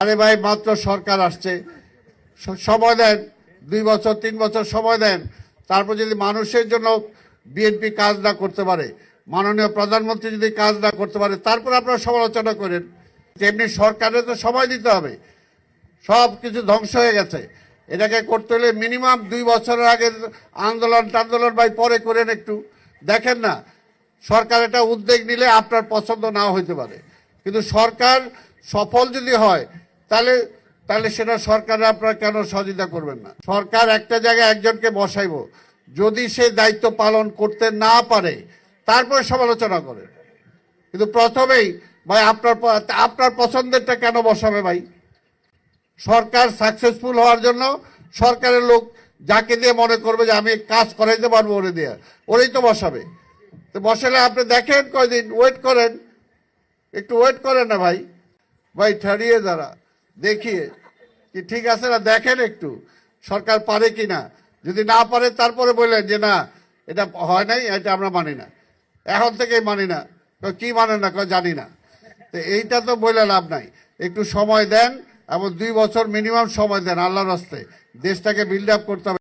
আরে ভাই, মাত্র সরকার আসছে, সময় দেন, 2 বছর 3 বছর সময় দেন। তারপর যদি মানুষের জন্য বিএনপি কাজ না করতে পারে, মাননীয় প্রধানমন্ত্রী যদি কাজ না করতে পারে, তারপর আপনারা সমালোচনা করেন। তেমনি সরকারের তো সময় দিতে হবে, সব কিছু ধ্বংস হয়ে গেছে। এটাকে করতে হলে মিনিমাম 2 বছরের আগে আন্দোলন টান্দোলন ভাই পরে করেন, একটু দেখেন না। সরকার এটা উদ্যোগ নিলে আপনার পছন্দ নাও হইতে পারে, কিন্তু সরকার সফল যদি হয় তাহলে তাহলে সেটা সরকার আপনারা কেন সহযোগিতা করবেন না? সরকার একটা জায়গায় একজনকে বসাইব, যদি সে দায়িত্ব পালন করতে না পারে তারপরে সমালোচনা করে। কিন্তু প্রথমেই ভাই আপনার পছন্দেরটা কেন বসাবে ভাই? সরকার সাকসেসফুল হওয়ার জন্য সরকারের লোক যাকে দিয়ে মনে করবে যে আমি কাজ করাইতে পারবো, ওরে দিয়ে ওরেই তো বসাবে। তো বসালে আপনি দেখেন কয়দিন ওয়েট করেন, একটু ওয়েট করেন না ভাই। ভাই ঠাড়িয়ে দাঁড়া, দেখিয়ে কি ঠিক আছে না, দেখেন একটু সরকার পারে কি না। যদি না পারে তারপরে বললেন যে না এটা হয় নাই, এটা আমরা মানি না, এখন থেকেই মানি না। কি মানে না, জানি না। তো এইটা তো বলে লাভ নাই, একটু সময় দেন এবং 2 বছর মিনিমাম সময় দেন। আল্লাহর রাস্তায় দেশটাকে বিল্ড আপ করতে হবে।